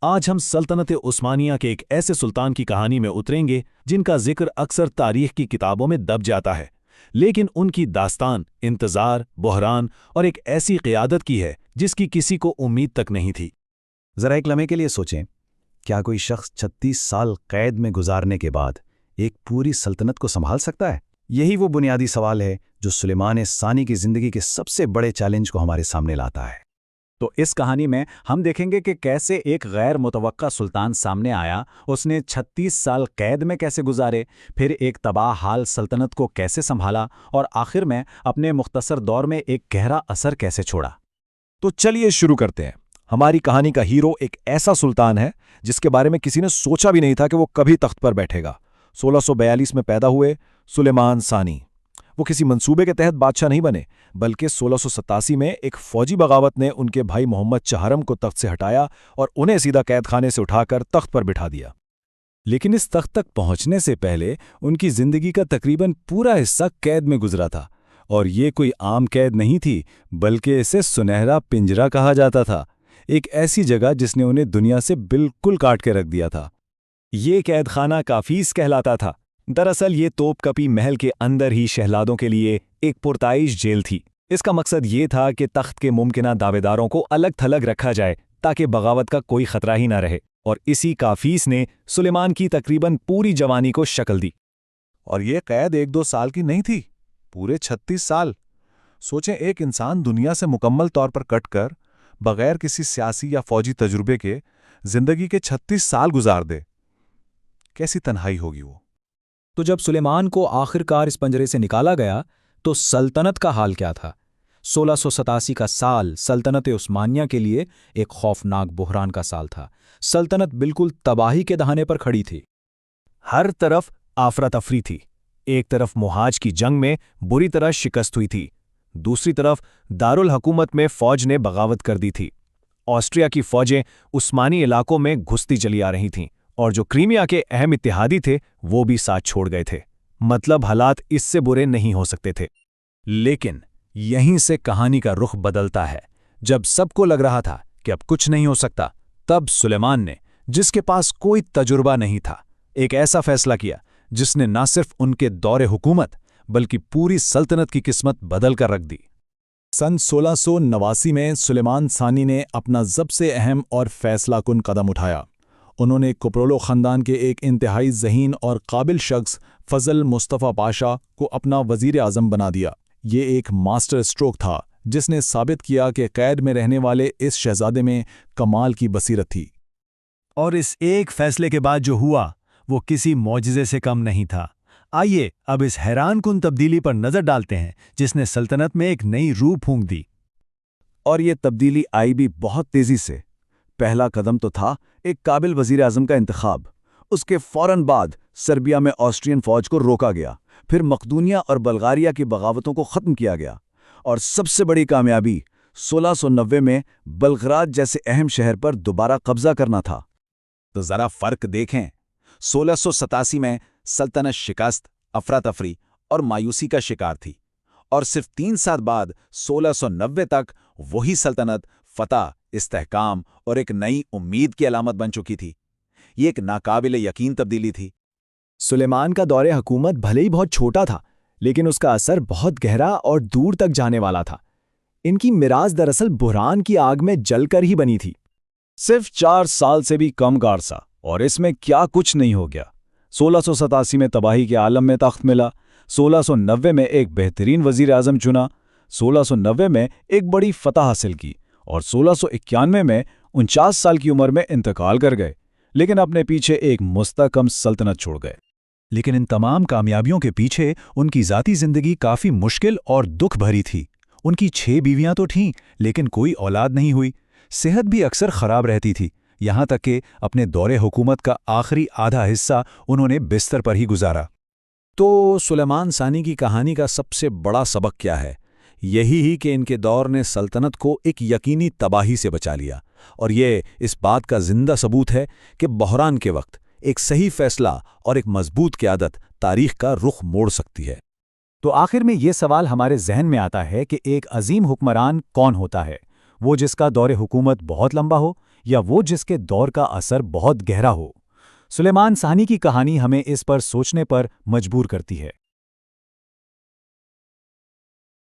آج ہم سلطنت عثمانیہ کے ایک ایسے سلطان کی کہانی میں اتریں گے جن کا ذکر اکثر تاریخ کی کتابوں میں دب جاتا ہے، لیکن ان کی داستان انتظار، بحران اور ایک ایسی قیادت کی ہے جس کی کسی کو امید تک نہیں تھی۔ ذرا ایک لمحے کے لیے سوچیں، کیا کوئی شخص 36 سال قید میں گزارنے کے بعد ایک پوری سلطنت کو سنبھال سکتا ہے؟ یہی وہ بنیادی سوال ہے جو سلیمان ثانی کی زندگی کے سب سے بڑے چیلنج کو ہمارے سامنے لاتا ہے۔ تو اس کہانی میں ہم دیکھیں گے کہ کیسے ایک غیر متوقع سلطان سامنے آیا، اس نے 36 سال قید میں کیسے گزارے، پھر ایک تباہ حال سلطنت کو کیسے سنبھالا اور آخر میں اپنے مختصر دور میں ایک گہرا اثر کیسے چھوڑا۔ تو چلیے شروع کرتے ہیں۔ ہماری کہانی کا ہیرو ایک ایسا سلطان ہے جس کے بارے میں کسی نے سوچا بھی نہیں تھا کہ وہ کبھی تخت پر بیٹھے گا۔ 1642 میں پیدا ہوئے سلیمان ثانی۔ وہ کسی منصوبے کے تحت بادشاہ نہیں بنے، بلکہ 1687 میں ایک فوجی بغاوت نے ان کے بھائی محمد چہارم کو تخت سے ہٹایا اور انہیں سیدھا قید خانے سے اٹھا کر تخت پر بٹھا دیا۔ لیکن اس تخت تک پہنچنے سے پہلے ان کی زندگی کا تقریباً پورا حصہ قید میں گزرا تھا، اور یہ کوئی عام قید نہیں تھی، بلکہ اسے سنہرا پنجرا کہا جاتا تھا، ایک ایسی جگہ جس نے انہیں دنیا سے بالکل کاٹ کے رکھ دیا تھا۔ یہ قید خانہ کافیس کہلاتا تھا۔ دراصل یہ توپ کپی محل کے اندر ہی شہزادوں کے لیے ایک پرتعیش جیل تھی۔ اس کا مقصد یہ تھا کہ تخت کے ممکنہ دعوے داروں کو الگ تھلگ رکھا جائے تاکہ بغاوت کا کوئی خطرہ ہی نہ رہے، اور اسی کافیس نے سلیمان کی تقریباً پوری جوانی کو شکل دی۔ اور یہ قید 1-2 سال کی نہیں تھی، پورے 36 سال۔ سوچیں، ایک انسان دنیا سے مکمل طور پر کٹ کر بغیر کسی سیاسی یا فوجی تجربے کے زندگی کے 36 سال گزار دے، کیسی تنہائی ہوگی وہ۔ تو جب سلیمان کو آخرکار اس پنجرے سے نکالا گیا تو سلطنت کا حال کیا تھا؟ 1687 کا سال سلطنت عثمانیہ کے لیے ایک خوفناک بحران کا سال تھا۔ سلطنت بالکل تباہی کے دہانے پر کھڑی تھی۔ ہر طرف آفراتفری تھی۔ ایک طرف محاج کی جنگ میں بری طرح شکست ہوئی تھی، دوسری طرف دارالحکومت میں فوج نے بغاوت کر دی تھی۔ آسٹریا کی فوجیں عثمانی علاقوں میں گھستی چلی آ رہی تھیں، اور جو کریمیا کے اہم اتحادی تھے وہ بھی ساتھ چھوڑ گئے تھے۔ مطلب حالات اس سے برے نہیں ہو سکتے تھے۔ لیکن یہیں سے کہانی کا رخ بدلتا ہے۔ جب سب کو لگ رہا تھا کہ اب کچھ نہیں ہو سکتا، تب سلیمان نے، جس کے پاس کوئی تجربہ نہیں تھا، ایک ایسا فیصلہ کیا جس نے نہ صرف ان کے دور حکومت بلکہ پوری سلطنت کی قسمت بدل کر رکھ دی۔ سن 1689 میں سلیمان ثانی نے اپنا سب سے اہم اور فیصلہ کن قدم اٹھایا۔ انہوں نے کوپرولو خاندان کے ایک انتہائی ذہین اور قابل شخص فضل مصطفیٰ پاشا کو اپنا وزیر اعظم بنا دیا۔ یہ ایک ماسٹر اسٹروک تھا جس نے ثابت کیا کہ قید میں رہنے والے اس شہزادے میں کمال کی بصیرت تھی۔ اور اس ایک فیصلے کے بعد جو ہوا وہ کسی معجزے سے کم نہیں تھا۔ آئیے اب اس حیران کن تبدیلی پر نظر ڈالتے ہیں جس نے سلطنت میں ایک نئی روح پھونک دی۔ اور یہ تبدیلی آئی بھی بہت تیزی سے۔ پہلا قدم تو تھا ایک قابل وزیر اعظم کا انتخاب۔ اس کے فوراً بعد سربیا میں آسٹرین فوج کو روکا گیا، پھر مقدونیہ اور بلغاریہ کی بغاوتوں کو ختم کیا گیا، اور سب سے بڑی کامیابی 1690 میں بلغراد جیسے اہم شہر پر دوبارہ قبضہ کرنا تھا۔ تو ذرا فرق دیکھیں۔ 1687 میں سلطنت شکست، افراتفری اور مایوسی کا شکار تھی، اور صرف 3 سال بعد 1690 تک وہی سلطنت فتح، استحکام اور ایک نئی امید کی علامت بن چکی تھی۔ یہ ایک ناقابل یقین تبدیلی تھی۔ سلیمان کا دور حکومت بھلے ہی بہت چھوٹا تھا، لیکن اس کا اثر بہت گہرا اور دور تک جانے والا تھا۔ ان کی میراث دراصل بحران کی آگ میں جل کر ہی بنی تھی۔ صرف 4 سال سے بھی کم کا عرصہ، اور اس میں کیا کچھ نہیں ہو گیا۔ 1687 میں تباہی کے عالم میں تخت ملا، 1690 میں ایک بہترین وزیر اعظم چنا، 1690 میں ایک بڑی فتح حاصل کی، اور 1691 میں 49 سال کی عمر میں انتقال کر گئے، لیکن اپنے پیچھے ایک مستحکم سلطنت چھوڑ گئے۔ لیکن ان تمام کامیابیوں کے پیچھے ان کی ذاتی زندگی کافی مشکل اور دکھ بھری تھی۔ ان کی 6 بیویاں تو تھیں، لیکن کوئی اولاد نہیں ہوئی۔ صحت بھی اکثر خراب رہتی تھی، یہاں تک کہ اپنے دور حکومت کا آخری آدھا حصہ انہوں نے بستر پر ہی گزارا۔ تو سلیمان ثانی کی کہانی کا سب سے بڑا سبق کیا ہے؟ یہی ہی کہ ان کے دور نے سلطنت کو ایک یقینی تباہی سے بچا لیا، اور یہ اس بات کا زندہ ثبوت ہے کہ بحران کے وقت ایک صحیح فیصلہ اور ایک مضبوط قیادت تاریخ کا رخ موڑ سکتی ہے۔ تو آخر میں یہ سوال ہمارے ذہن میں آتا ہے کہ ایک عظیم حکمران کون ہوتا ہے؟ وہ جس کا دور حکومت بہت لمبا ہو، یا وہ جس کے دور کا اثر بہت گہرا ہو؟ سلیمان ثانی کی کہانی ہمیں اس پر سوچنے پر مجبور کرتی ہے۔